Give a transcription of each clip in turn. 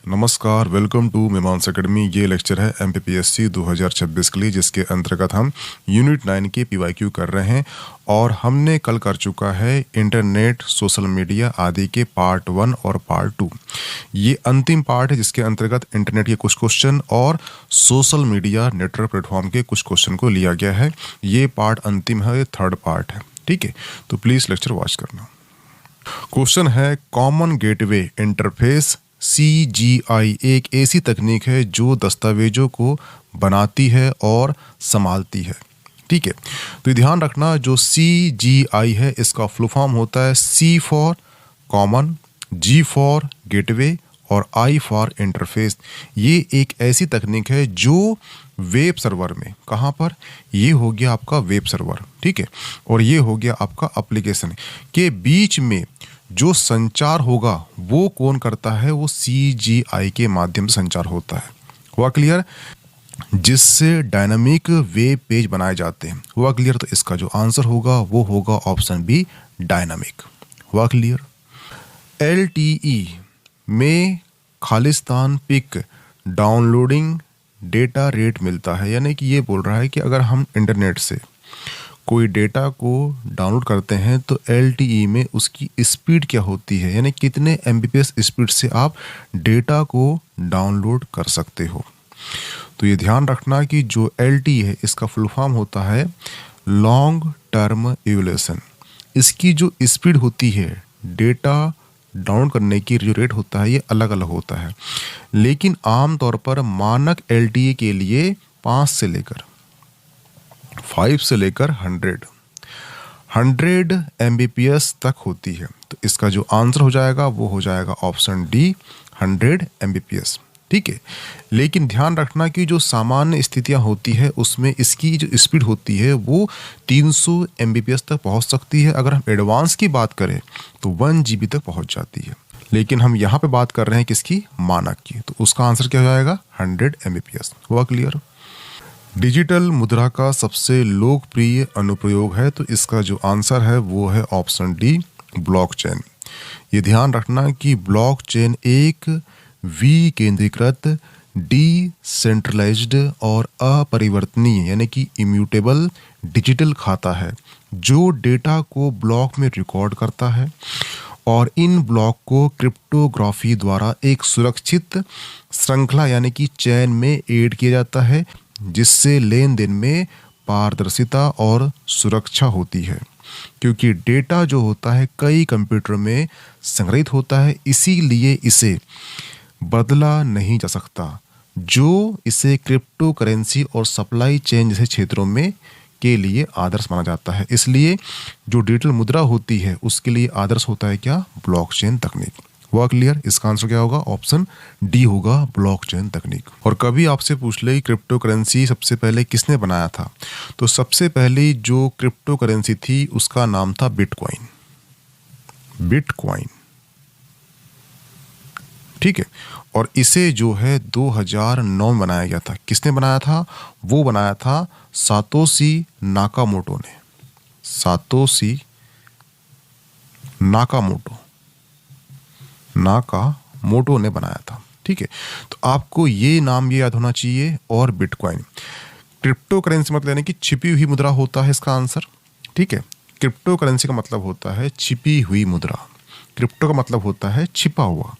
नमस्कार, welcome to मीमांस academy. ये lecture है MPPSC 2026 के लिए, जिसके अंतर्गत हम यूनिट 9 के PYQ कर रहे हैं। और हमने कल कर चुका है इंटरनेट, सोशल मीडिया आदि के पार्ट 1 और पार्ट 2। ये अंतिम पार्ट है जिसके अंतर्गत इंटरनेट के कुछ क्वेश्चन और सोशल मीडिया नेटवर्क प्लेटफॉर्म के कुछ क्वेश्चन को लिया गया है। ये पार्ट अंतिम है, ये थर्ड पार्ट है। ठीक है, तो प्लीज़ लेक्चर वॉच करना। क्वेश्चन है, कॉमन गेटवे इंटरफेस CGI एक ऐसी तकनीक है जो दस्तावेजों को बनाती है और संभालती है। ठीक है, तो ये ध्यान रखना, जो CGI है इसका फुल फॉर्म होता है C for common, G for gateway और I फॉर इंटरफेस। ये एक ऐसी तकनीक है जो वेब सर्वर में, कहाँ पर, ये हो गया आपका वेब सर्वर, ठीक है, और ये हो गया आपका एप्लीकेशन के बीच में जो संचार होगा वो कौन करता है, वो CGI के माध्यम से संचार होता है। हुआ क्लियर? जिससे डायनामिक वेब पेज बनाए जाते हैं। हुआ क्लियर? तो इसका जो आंसर होगा वो होगा ऑप्शन बी, डायनामिक। हुआ क्लियर? LTE में खालिस्तान पिक डाउनलोडिंग डेटा रेट मिलता है, यानी कि ये बोल रहा है कि अगर हम इंटरनेट से कोई डेटा को डाउनलोड करते हैं तो LTE में उसकी स्पीड क्या होती है, यानी कितने MBPS स्पीड से आप डेटा को डाउनलोड कर सकते हो। तो ये ध्यान रखना कि जो LTE है इसका फुल फॉर्म होता है लॉन्ग टर्म इवोल्यूशन। इसकी जो स्पीड होती है डेटा डाउनलोड करने की, जो रेट होता है, ये अलग अलग होता है, लेकिन आमतौर पर मानक LTE के लिए 5 से लेकर 100 MBPS तक होती है। तो इसका जो आंसर हो जाएगा वो हो जाएगा ऑप्शन डी, 100 MBPS। ठीक है, लेकिन ध्यान रखना कि जो सामान्य स्थितियां होती है उसमें इसकी जो स्पीड होती है वो 300 MBPS तक पहुंच सकती है। अगर हम एडवांस की बात करें तो 1 GB तक पहुंच जाती है, लेकिन हम यहाँ पे बात कर रहे हैं किसकी, मानक की। तो उसका आंसर क्या हो जाएगा, 100 MBPS। हुआ क्लियर? डिजिटल मुद्रा का सबसे लोकप्रिय अनुप्रयोग है, तो इसका जो आंसर है वो है ऑप्शन डी, ब्लॉकचेन। ये ध्यान रखना कि ब्लॉकचेन एक विकेंद्रीकृत, डिसेंट्रलाइज्ड और अपरिवर्तनीय, यानी कि इम्यूटेबल डिजिटल खाता है जो डेटा को ब्लॉक में रिकॉर्ड करता है और इन ब्लॉक को क्रिप्टोग्राफी द्वारा एक सुरक्षित श्रृंखला यानी कि चेन में ऐड किया जाता है, जिससे लेन देन में पारदर्शिता और सुरक्षा होती है। क्योंकि डेटा जो होता है कई कंप्यूटर में संग्रहित होता है, इसीलिए इसे बदला नहीं जा सकता, जो इसे क्रिप्टो करेंसी और सप्लाई चेन जैसे क्षेत्रों में के लिए आदर्श माना जाता है। इसलिए जो डिजिटल मुद्रा होती है उसके लिए आदर्श होता है क्या, ब्लॉकचेन तकनीक। हुआ क्लियर? इसका आंसर क्या होगा, ऑप्शन डी होगा, ब्लॉकचेन तकनीक। और कभी आपसे पूछ ले क्रिप्टो करेंसी सबसे पहले किसने बनाया था, तो सबसे पहले जो क्रिप्टो करेंसी थी उसका नाम था बिटकॉइन। बिटकॉइन, ठीक है, और इसे जो है 2009 में बनाया गया था। किसने बनाया था, वो बनाया था सातोशी नाकामोटो ने। सातोशी नाकामोटो ने बनाया था। ठीक है, तो आपको ये नाम ये याद होना चाहिए। और बिटकॉइन, क्रिप्टो करेंसी मतलब यानी कि छिपी हुई मुद्रा होता है इसका आंसर। ठीक है, क्रिप्टो करेंसी का मतलब होता है छिपी हुई मुद्रा। क्रिप्टो का मतलब होता है छिपा हुआ,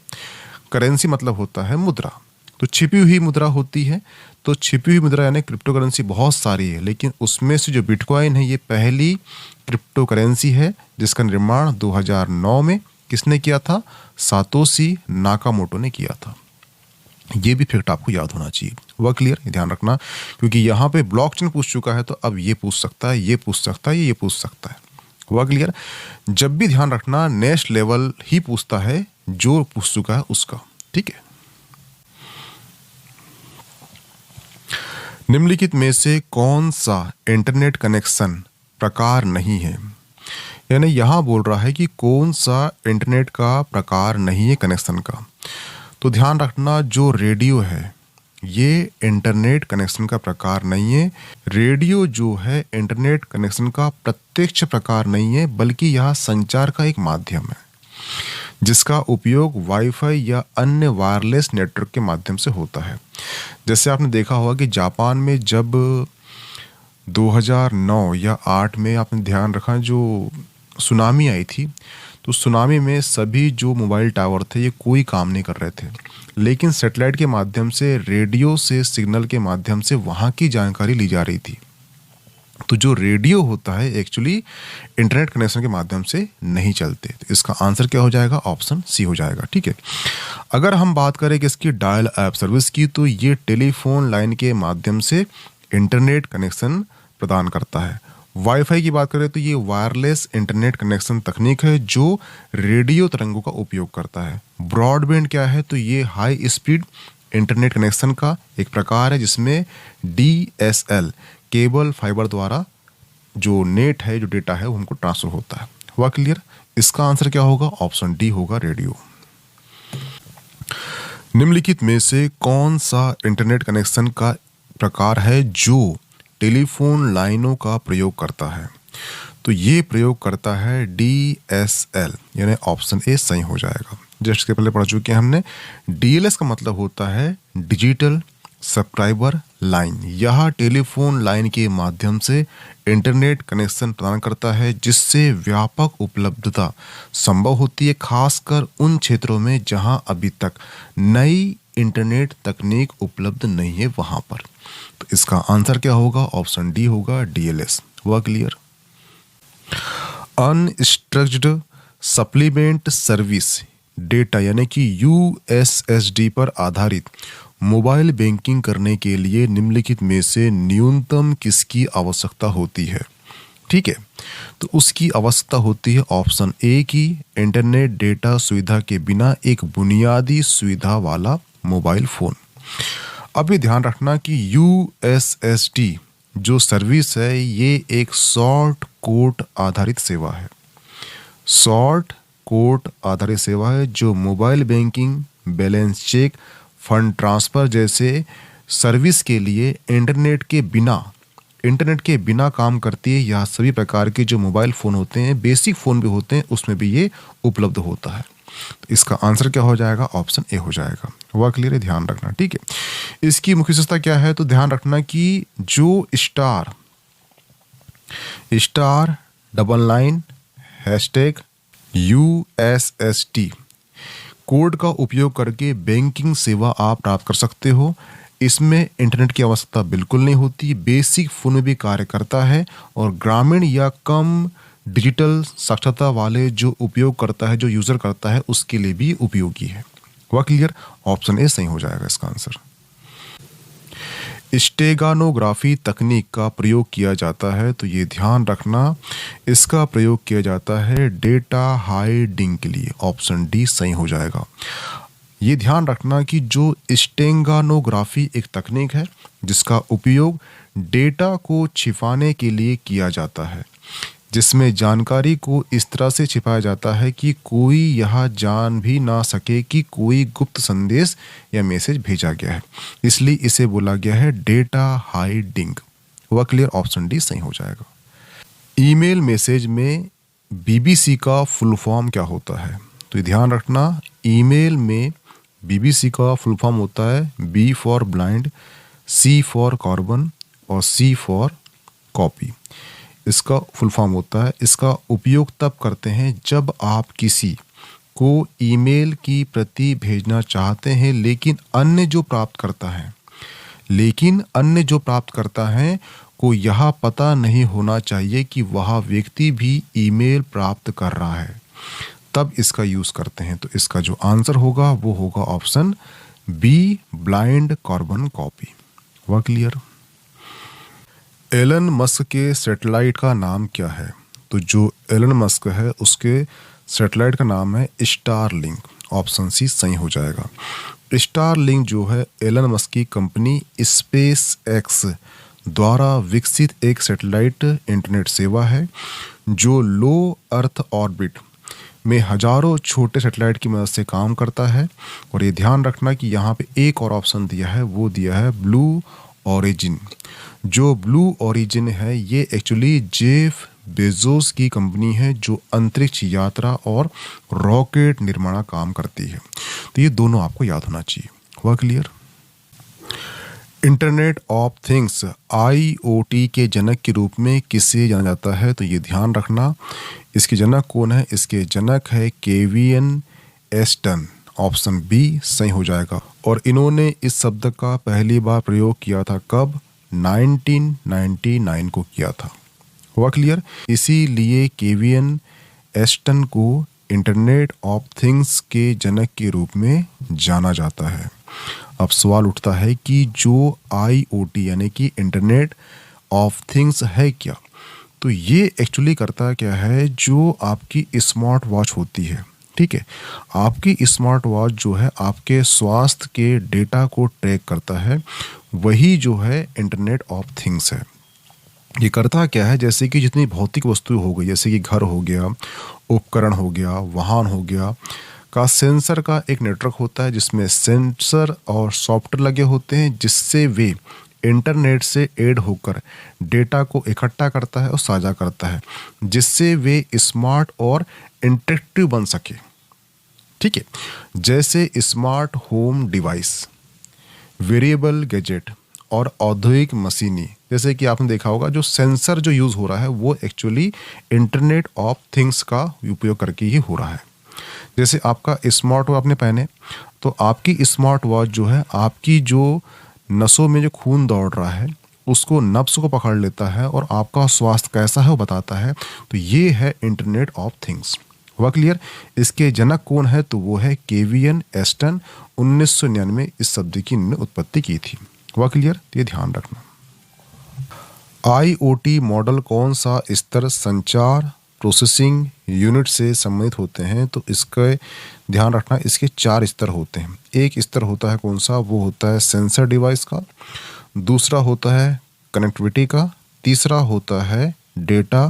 करेंसी मतलब होता है मुद्रा। तो छिपी हुई मुद्रा होती है, तो छिपी हुई मुद्रा यानी क्रिप्टो करेंसी बहुत सारी है, लेकिन उसमें से जो बिटकॉइन है ये पहली क्रिप्टो करेंसी है जिसका निर्माण 2009 में किसने किया था, सातोशी नाकामोटो ने किया था। ये भी फैक्ट आपको याद होना चाहिए। हुआ क्लियर? ध्यान रखना, क्योंकि यहाँ पे ब्लॉकचेन पूछ चुका है तो अब ये पूछ सकता है, ये पूछ सकता है, ये पूछ सकता है। हुआ क्लियर? जब भी ध्यान रखना नेक्स्ट लेवल ही पूछता है जो पूछ चुका है उसका। ठीक है, निम्नलिखित में से कौन सा इंटरनेट कनेक्शन प्रकार नहीं है, यानी यहां बोल रहा है कि कौन सा इंटरनेट का प्रकार नहीं है कनेक्शन का। तो ध्यान रखना जो रेडियो है ये इंटरनेट कनेक्शन का प्रकार नहीं है। रेडियो जो है इंटरनेट कनेक्शन का प्रत्यक्ष प्रकार नहीं है, बल्कि यह संचार का एक माध्यम है। जिसका उपयोग वाईफाई या अन्य वायरलेस नेटवर्क के माध्यम से होता है। जैसे आपने देखा होगा कि जापान में जब 2009 या 8 में आपने ध्यान रखा जो सुनामी आई थी, तो सुनामी में सभी जो मोबाइल टावर थे ये कोई काम नहीं कर रहे थे, लेकिन सैटेलाइट के माध्यम से, रेडियो से, सिग्नल के माध्यम से वहाँ की जानकारी ली जा रही थी। तो जो रेडियो होता है एक्चुअली इंटरनेट कनेक्शन के माध्यम से नहीं चलते। तो इसका आंसर क्या हो जाएगा? ऑप्शन सी हो जाएगा। ठीक है। अगर हम बात करें कि इसकी डायल ऐप सर्विस की, तो ये टेलीफोन लाइन के माध्यम से इंटरनेट कनेक्शन प्रदान करता है। वाईफाई की बात करें तो ये वायरलेस इंटरनेट कनेक्शन तकनीक है जो रेडियो तरंगों का उपयोग करता है। ब्रॉडबैंड क्या है? तो ये हाई स्पीड इंटरनेट कनेक्शन का एक प्रकार है जिसमें DSL केबल फाइबर द्वारा जो नेट है, जो डेटा है, वो हमको ट्रांसफर होता है। हुआ क्लियर? इसका आंसर क्या होगा? ऑप्शन डी होगा, रेडियो। निम्नलिखित में से कौन सा इंटरनेट कनेक्शन का प्रकार है जो टेलीफोन लाइनों का प्रयोग करता है? तो ये प्रयोग करता है DSL, यानी ऑप्शन ए सही हो जाएगा। जस्ट के पहले पढ़ चुके हैं हमने। DLS का मतलब होता है डिजिटल सब्सक्राइबर लाइन। यह टेलीफोन लाइन के माध्यम से इंटरनेट कनेक्शन प्रदान करता है जिससे व्यापक उपलब्धता संभव होती है, खासकर उन क्षेत्रों में जहां अभी तक नई इंटरनेट तकनीक उपलब्ध नहीं है वहां पर। तो इसका आंसर क्या होगा? ऑप्शन डी होगा, DLS। हुआ clear? Unstructured supplement service data यानी कि USSD पर आधारित मोबाइल बैंकिंग करने के लिए निम्नलिखित में से न्यूनतम किसकी आवश्यकता होती है? ठीक है, तो उसकी आवश्यकता होती है ऑप्शन ए की इंटरनेट डेटा सुविधा के बिना एक बुनियादी सुविधा वाला मोबाइल फोन। अब ये ध्यान रखना कि USSD जो सर्विस है ये एक शॉर्ट कोड आधारित सेवा है। शॉर्ट कोड आधारित सेवा है जो mobile banking, balance check, fund transfer जैसे सर्विस के लिए इंटरनेट के बिना काम करती है। यह सभी प्रकार के जो मोबाइल फ़ोन होते हैं, बेसिक फ़ोन भी होते हैं, उसमें भी ये उपलब्ध होता है। तो इसका आंसर क्या हो जाएगा? ऑप्शन ए हो जाएगा। हुआ क्लियर है? ध्यान रखना। ठीक है, इसकी मुख्य विशेषता क्या है? तो ध्यान रखना कि जो स्टार $#USSD कोड का उपयोग करके बैंकिंग सेवा आप प्राप्त कर सकते हो। इसमें इंटरनेट की आवश्यकता बिल्कुल नहीं होती, बेसिक फोन में भी कार्य करता है और ग्रामीण या कम डिजिटल साक्षरता वाले जो उपयोग करता है, जो यूजर करता है, उसके लिए भी उपयोगी है। हुआ क्लियर? ऑप्शन ए सही हो जाएगा इसका आंसर। स्टेगानोग्राफी तकनीक का प्रयोग किया जाता है, तो ये ध्यान रखना इसका प्रयोग किया जाता है डेटा हाइडिंग के लिए। ऑप्शन डी सही हो जाएगा। ये ध्यान रखना कि जो स्टेगानोग्राफी एक तकनीक है जिसका उपयोग डेटा को छिपाने के लिए किया जाता है, जिसमें जानकारी को इस तरह से छिपाया जाता है कि कोई यह जान भी ना सके कि कोई गुप्त संदेश या मैसेज भेजा गया है। इसलिए इसे बोला गया है डेटा हाइडिंग। हुआ क्लियर? ऑप्शन डी सही हो जाएगा। ईमेल मैसेज में BBC का फुल फॉर्म क्या होता है? तो ध्यान रखना, ईमेल में BBC का फुल फॉर्म होता है B for blind, C for carbon और C फॉर कॉपी। इसका फुल फॉर्म होता है। इसका उपयोग तब करते हैं जब आप किसी को ईमेल की प्रति भेजना चाहते हैं, लेकिन अन्य जो प्राप्त करता है को यह पता नहीं होना चाहिए कि वह व्यक्ति भी ईमेल प्राप्त कर रहा है, तब इसका यूज करते हैं। तो इसका जो आंसर होगा वो होगा option B, blind carbon copy. हुआ क्लियर? एलन मस्क के सैटेलाइट का नाम क्या है? तो जो एलन मस्क है उसके सैटेलाइट का नाम है स्टारलिंक। ऑप्शन सी सही हो जाएगा। स्टारलिंक जो है एलन मस्क की कंपनी स्पेस एक्स द्वारा विकसित एक सैटेलाइट इंटरनेट सेवा है जो लो अर्थ ऑर्बिट में हजारों छोटे सैटेलाइट की मदद से काम करता है। और ये ध्यान रखना कि यहाँ पे एक और ऑप्शन दिया है, वो दिया है ब्लू ओरिजिन। जो ब्लू ओरिजिन है ये एक्चुअली जेफ बेजोस की कंपनी है जो अंतरिक्ष यात्रा और रॉकेट निर्माण काम करती है। तो ये दोनों आपको याद होना चाहिए। हुआ clear? Internet of things IoT के जनक के रूप में किसे जाना जाता है? तो ये ध्यान रखना, इसके जनक कौन है? इसके जनक है केविन एस्टन। ऑप्शन बी सही हो जाएगा। और इन्होंने इस शब्द का पहली बार प्रयोग किया था कब? 1999 को किया था। हुआ क्लियर? इसीलिए केविन एस्टन को इंटरनेट ऑफ थिंग्स के जनक के रूप में जाना जाता है। अब सवाल उठता है कि जो IoT यानी कि इंटरनेट ऑफ थिंग्स है क्या? तो ये एक्चुअली करता क्या है, जो आपकी स्मार्ट वॉच होती है, ठीक है, आपकी स्मार्ट वॉच जो है आपके स्वास्थ्य के डेटा को ट्रैक करता है, वही जो है इंटरनेट ऑफ थिंग्स है। ये करता क्या है, जैसे कि जितनी भौतिक वस्तु हो गई, जैसे कि घर हो गया, उपकरण हो गया, वाहन हो गया, का सेंसर का एक नेटवर्क होता है जिसमें सेंसर और सॉफ्टवेयर लगे होते हैं, जिससे वे इंटरनेट से ऐड होकर डेटा को इकट्ठा करता है और साझा करता है, जिससे वे स्मार्ट और इंटरेक्टिव बन सके। ठीक है, जैसे smart home device, variable gadget और औद्योगिक मशीनी। जैसे कि आपने देखा होगा जो सेंसर जो यूज़ हो रहा है वो एक्चुअली इंटरनेट ऑफ थिंग्स का उपयोग करके ही हो रहा है। जैसे आपका स्मार्ट वॉच आपने पहने, तो आपकी स्मार्ट वॉच जो है आपकी जो नसों में जो खून दौड़ रहा है उसको, नब्स को पकड़ लेता है और आपका स्वास्थ्य कैसा है वो बताता है। तो ये है इंटरनेट ऑफ थिंग्स। हुआ क्लियर? इसके जनक कौन है? तो वो है केविन एस्टन। 1999 इस शब्द की इन्होंने उत्पत्ति की थी। हुआ क्लियर? तो ये ध्यान रखना। IoT मॉडल कौन सा स्तर संचार प्रोसेसिंग यूनिट से संबंधित होते हैं? तो इसका ध्यान रखना, इसके 4 स्तर होते हैं। एक स्तर होता है कौन सा? वो होता है सेंसर डिवाइस का, दूसरा होता है कनेक्टिविटी का, तीसरा होता है डेटा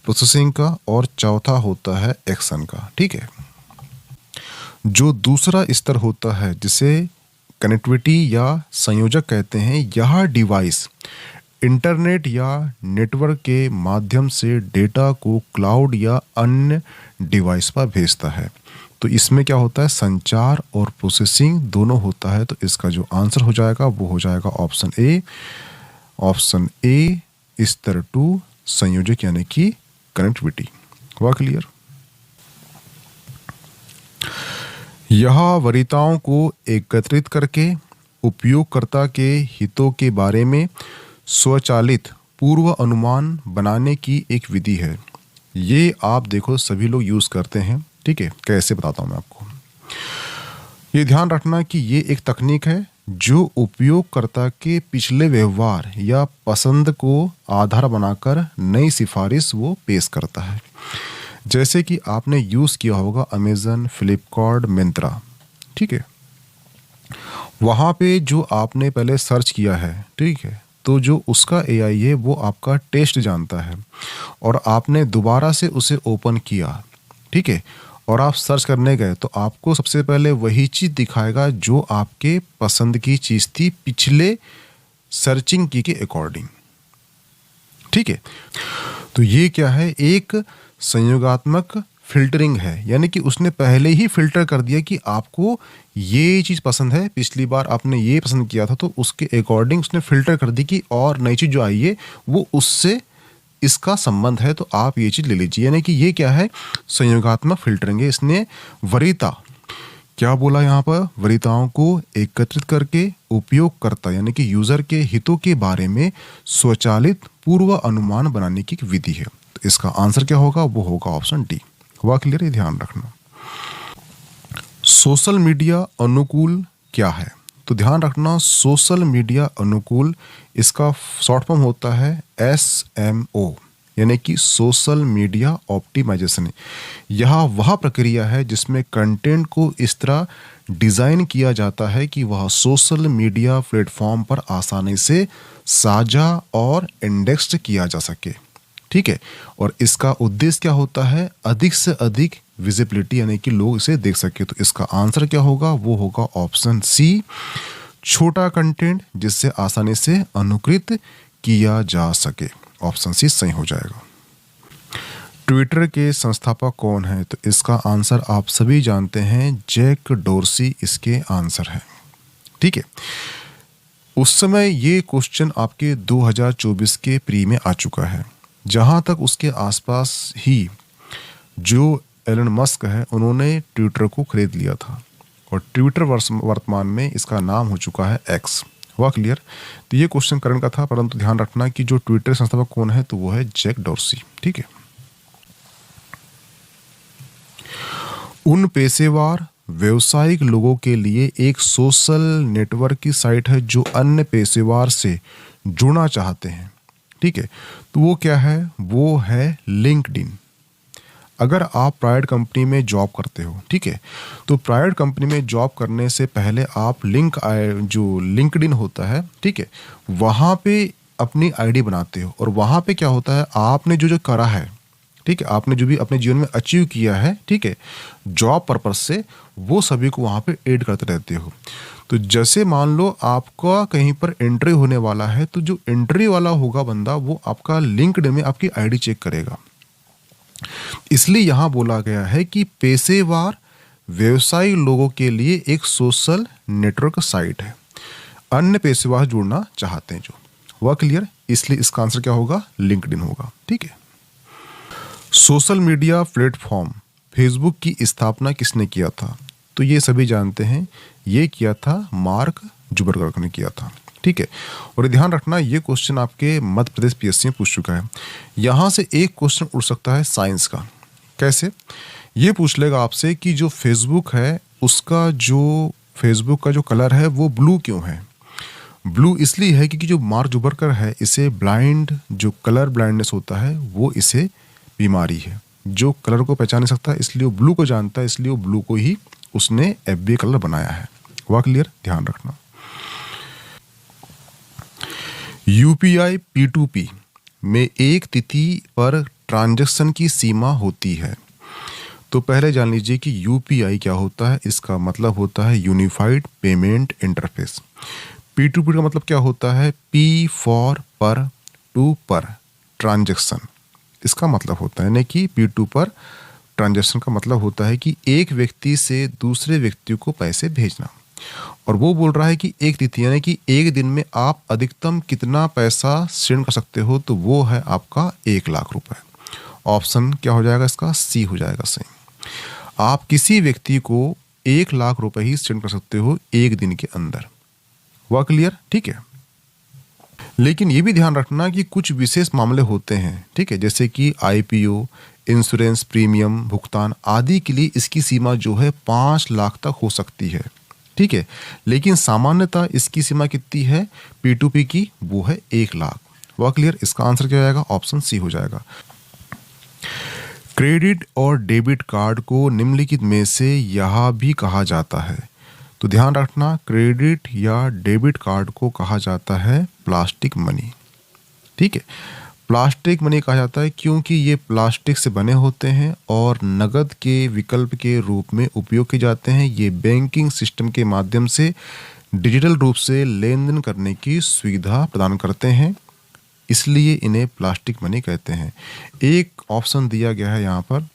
प्रोसेसिंग का और चौथा होता है एक्शन का। ठीक है, जो दूसरा स्तर होता है जिसे कनेक्टिविटी या संयोजक कहते हैं, यह डिवाइस इंटरनेट या नेटवर्क के माध्यम से डेटा को क्लाउड या अन्य डिवाइस पर भेजता है। तो इसमें क्या होता है? संचार और प्रोसेसिंग दोनों होता है। तो इसका जो आंसर हो जाएगा वो हो जाएगा ऑप्शन ए। ऑप्शन ए स्तर 2 संयोजक यानी कि कनेक्टिविटी। हुआ क्लियर? यह वरीयताओं को एकत्रित करके उपयोगकर्ता के हितों के बारे में स्वचालित पूर्व अनुमान बनाने की एक विधि है। ये आप देखो सभी लोग यूज़ करते हैं। ठीक है, कैसे बताता हूँ मैं आपको। ये ध्यान रखना कि ये एक तकनीक है जो उपयोगकर्ता के पिछले व्यवहार या पसंद को आधार बनाकर नई सिफारिश वो पेश करता है। जैसे कि आपने यूज़ किया होगा अमेज़न, फ्लिपकार्ट, मिंत्रा। ठीक है, वहाँ पे जो आपने पहले सर्च किया है, ठीक है, तो जो उसका AI है वो आपका टेस्ट जानता है और आपने दोबारा से उसे ओपन किया, ठीक है, और आप सर्च करने गए तो आपको सबसे पहले वही चीज़ दिखाएगा जो आपके पसंद की चीज़ थी पिछले सर्चिंग की के अकॉर्डिंग। ठीक है, तो ये क्या है? एक संयोगात्मक फिल्टरिंग है, यानी कि उसने पहले ही फिल्टर कर दिया कि आपको ये चीज़ पसंद है, पिछली बार आपने ये पसंद किया था, तो उसके अकॉर्डिंग उसने फिल्टर कर दी कि और नई चीज़ जो आई है वो उससे इसका संबंध है, तो आप ये चीज़ ले लीजिए। यानी कि ये क्या है? संयोगात्मक फिल्टरिंग है। इसने वरीयता क्या बोला यहाँ पर? वरीयताओं को एकत्रित करके उपयोगकर्ता यानी कि यूज़र के हितों के बारे में स्वचालित पूर्व अनुमान बनाने की एक विधि है। तो इसका आंसर क्या होगा? वो होगा ऑप्शन डी। हुआ क्लियर? ये ध्यान रखना। सोशल मीडिया अनुकूल क्या है? तो ध्यान रखना, सोशल मीडिया अनुकूल, इसका शॉर्ट फॉर्म होता है SMO, यानी कि सोशल मीडिया ऑप्टिमाइजेशन। यह वह प्रक्रिया है जिसमें कंटेंट को इस तरह डिज़ाइन किया जाता है कि वह सोशल मीडिया प्लेटफॉर्म पर आसानी से साझा और इंडेक्स किया जा सके। ठीक है, और इसका उद्देश्य क्या होता है? अधिक से अधिक विजिबिलिटी, यानी कि लोग इसे देख सके। तो इसका आंसर क्या होगा? वो होगा ऑप्शन सी, छोटा कंटेंट जिससे आसानी से अनुकृत किया जा सके। ऑप्शन सी सही हो जाएगा। ट्विटर के संस्थापक कौन है? तो इसका आंसर आप सभी जानते हैं, जैक डोर्सी इसके आंसर है। ठीक है, उस समय ये क्वेश्चन आपके 2024 के प्री में आ चुका है। जहां तक उसके आसपास ही जो एलन मस्क है उन्होंने ट्विटर को खरीद लिया था और ट्विटर वर्तमान में इसका नाम हो चुका है एक्स। हुआ क्लियर? तो ये क्वेश्चन करंट का था, परंतु ध्यान रखना कि जो ट्विटर संस्थापक कौन है तो वो है जैक डोर्सी। ठीक है, उन पेशेवर व्यवसायिक लोगों के लिए एक सोशल नेटवर्क की साइट है जो अन्य पेशेवर से जुड़ना चाहते हैं। ठीक है, तो वो क्या है? वो है लिंक्डइन। अगर आप प्राइवेट कंपनी में जॉब करते हो, ठीक है, तो प्राइवेट कंपनी में जॉब करने से पहले आप जो लिंक्डइन होता है, ठीक है, वहाँ पे अपनी आईडी बनाते हो और वहाँ पे क्या होता है, आपने जो जो करा है, ठीक है, आपने जो भी अपने जीवन में अचीव किया है, ठीक है, जॉब पर्पस से, वो सभी को वहाँ पे ऐड करते रहते हो। तो जैसे मान लो आपका कहीं पर एंट्री होने वाला है, तो जो एंट्री वाला होगा बंदा वो आपका लिंक्डइन में आपकी आईडी चेक करेगा। इसलिए यहां बोला गया है कि पेशेवर व्यवसायी लोगों के लिए एक सोशल नेटवर्क साइट है, अन्य पेशेवर जुड़ना चाहते हैं जो। हुआ क्लियर? इसलिए इसका आंसर क्या होगा? लिंक्डइन होगा। ठीक है, सोशल मीडिया प्लेटफॉर्म फेसबुक की स्थापना किसने किया था? तो ये सभी जानते हैं, ये किया था मार्क जुकरबर्ग ने किया था। ठीक है, और ध्यान रखना ये क्वेश्चन आपके मध्य प्रदेश पीएससी में पूछ चुका है। यहाँ से एक क्वेश्चन उठ सकता है साइंस का। कैसे? ये पूछ लेगा आपसे कि जो फेसबुक है उसका जो फेसबुक का जो कलर है वो ब्लू क्यों है? ब्लू इसलिए है क्योंकि जो मार्क जुकरबर्ग है इसे ब्लाइंड, जो कलर ब्लाइंडनेस होता है वो इसे बीमारी है, जो कलर को पहचान नहीं सकता, इसलिए वो ब्लू को जानता है, इसलिए वो ब्लू को ही उसने एफबी कलर बनाया है। हुआ क्लियर? ध्यान रखना। यूपीआई P2P में एक तिथि पर ट्रांजैक्शन की सीमा होती है। तो पहले जान लीजिए कि यूपीआई क्या होता है। इसका मतलब होता है यूनिफाइड पेमेंट इंटरफेस। P2P का मतलब क्या होता है? P फॉर पर, टू पर, ट्रांजैक्शन इसका मतलब होता है, यानी कि P2 पर ट्रांजैक्शन का मतलब होता है कि एक व्यक्ति से दूसरे व्यक्ति को पैसे भेजना। और वो बोल रहा है कि एक तिथि, यानी कि एक दिन में आप अधिकतम कितना पैसा सेंड कर सकते हो, तो वो है आपका 1 लाख रुपए। ऑप्शन क्या हो जाएगा इसका? सी हो जाएगा सही। आप किसी व्यक्ति को 1 लाख रुपए ही सेंड कर सकते हो एक दिन के अंदर। हुआ क्लियर? ठीक है, लेकिन ये भी ध्यान रखना कि कुछ विशेष मामले होते हैं, ठीक है, जैसे कि आईपीओ, इंश्योरेंस प्रीमियम भुगतान आदि के लिए इसकी सीमा जो है 5 लाख तक हो सकती है। ठीक है, लेकिन सामान्यतः इसकी सीमा कितनी है P2P की? वो है 1 लाख। हुआ क्लियर? इसका आंसर क्या हो जाएगा? ऑप्शन सी हो जाएगा। क्रेडिट और डेबिट कार्ड को निम्नलिखित में से यह भी कहा जाता है। तो ध्यान रखना, क्रेडिट या डेबिट कार्ड को कहा जाता है प्लास्टिक मनी। ठीक है, प्लास्टिक मनी कहा जाता है क्योंकि ये प्लास्टिक से बने होते हैं और नगद के विकल्प के रूप में उपयोग किए जाते हैं। ये बैंकिंग सिस्टम के माध्यम से डिजिटल रूप से लेन देन करने की सुविधा प्रदान करते हैं, इसलिए इन्हें प्लास्टिक मनी कहते हैं। एक ऑप्शन दिया गया है यहाँ पर।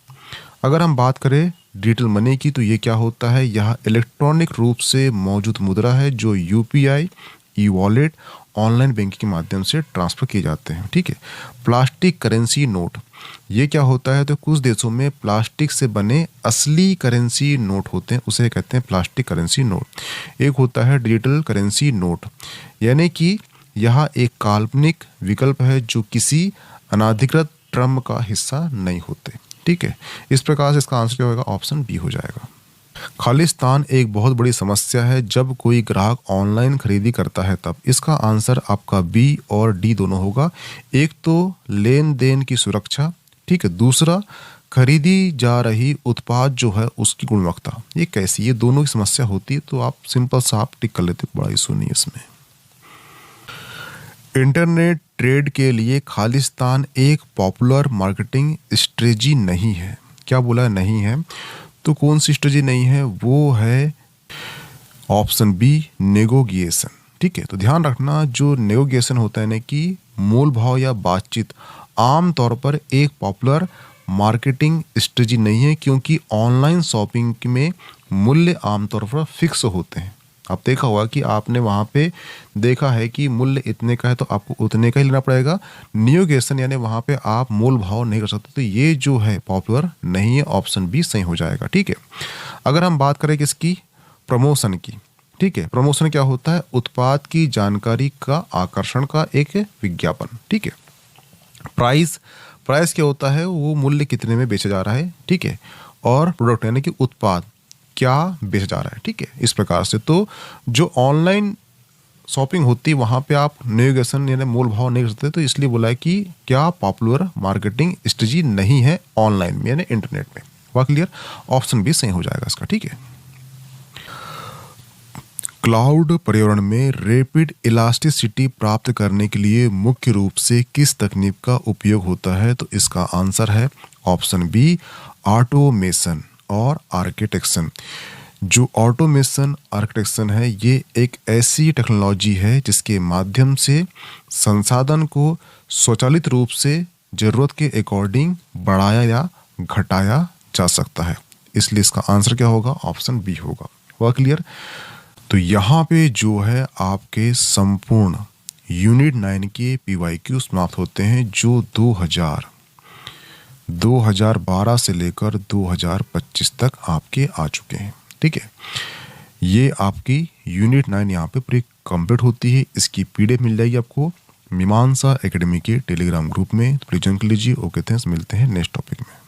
अगर हम बात करें डिजिटल मनी की, तो ये क्या होता है? यह इलेक्ट्रॉनिक रूप से मौजूद मुद्रा है जो UPI, e wallet, online banking के माध्यम से ट्रांसफर किए जाते हैं। ठीक है, प्लास्टिक करेंसी नोट, ये क्या होता है? तो कुछ देशों में प्लास्टिक से बने असली करेंसी नोट होते हैं, उसे कहते हैं प्लास्टिक करेंसी नोट। एक होता है डिजिटल करेंसी नोट, यानी कि यह एक काल्पनिक विकल्प है जो किसी अनाधिकृत ट्रम का हिस्सा नहीं होते। ठीक है, इस प्रकार से इसका आंसर क्या होगा? ऑप्शन बी हो जाएगा। खालिस्तान एक बहुत बड़ी समस्या है जब कोई ग्राहक ऑनलाइन खरीदी करता है तब। इसका आंसर आपका बी और डी दोनों होगा। एक तो लेन देन की सुरक्षा, ठीक है, दूसरा खरीदी जा रही उत्पाद जो है उसकी गुणवत्ता। ये कैसी? ये दोनों की समस्या होती है, तो आप सिंपल सा आप टिक कर लेते, बड़ा इशू नहीं इसमें। इंटरनेट ट्रेड के लिए खालिस्तान एक पॉपुलर मार्केटिंग स्ट्रेटजी नहीं है। क्या बोला? नहीं है। तो कौन सी स्ट्रेटजी नहीं है? वो है ऑप्शन बी, नेगोशिएशन। ठीक है, तो ध्यान रखना, जो नेगोशिएशन होता है ना कि मोल भाव या बातचीत आमतौर पर एक पॉपुलर मार्केटिंग स्ट्रेटजी नहीं है, क्योंकि ऑनलाइन शॉपिंग में मूल्य आमतौर पर फिक्स होते हैं। आप देखा होगा कि आपने वहाँ पे देखा है कि मूल्य इतने का है तो आपको उतने का ही लेना पड़ेगा। नियोगेशन यानी वहाँ पे आप मोल भाव नहीं कर सकते, तो ये जो है पॉपुलर नहीं है, ऑप्शन बी सही हो जाएगा। ठीक है, अगर हम बात करें किसकी, प्रमोशन की। ठीक है, प्रमोशन क्या होता है, उत्पाद की जानकारी का आकर्षण का एक विज्ञापन। ठीक है, प्राइस क्या होता है, वो मूल्य कितने में बेचा जा रहा है। ठीक है, और प्रोडक्ट यानी कि उत्पाद क्या बेचा जा रहा है। ठीक है, इस प्रकार से तो जो ऑनलाइन शॉपिंग होती है वहाँ पे आप नेविगेशन यानी मोल भाव नहीं कर सकते, तो इसलिए बोला है कि क्या पॉपुलर मार्केटिंग स्ट्रेटजी नहीं है ऑनलाइन में यानी इंटरनेट में। हुआ क्लियर, ऑप्शन बी सही हो जाएगा इसका। ठीक है, क्लाउड पर्यावरण में रैपिड इलास्टिसिटी प्राप्त करने के लिए मुख्य रूप से किस तकनीक का उपयोग होता है, तो इसका आंसर है ऑप्शन बी, ऑटोमेशन और आर्किटेक्चर। जो ऑटोमेशन आर्किटेक्चर है, ये एक ऐसी टेक्नोलॉजी है जिसके माध्यम से संसाधन को स्वचालित रूप से जरूरत के अकॉर्डिंग बढ़ाया या घटाया जा सकता है। इसलिए इसका आंसर क्या होगा, ऑप्शन बी होगा। हुआ क्लियर, तो यहाँ पे जो है आपके संपूर्ण यूनिट 9 के PYQ समाप्त होते हैं, जो 2012 से लेकर 2025 तक आपके आ चुके हैं। ठीक है, ये आपकी यूनिट 9 यहाँ पे पूरी कंप्लीट होती है। इसकी PDF मिल जाएगी आपको मीमांसा एकेडमी के टेलीग्राम ग्रुप में, तो प्लीज ज्वाइन कर लीजिए। ओके, थैंक्स, मिलते हैं नेक्स्ट टॉपिक में।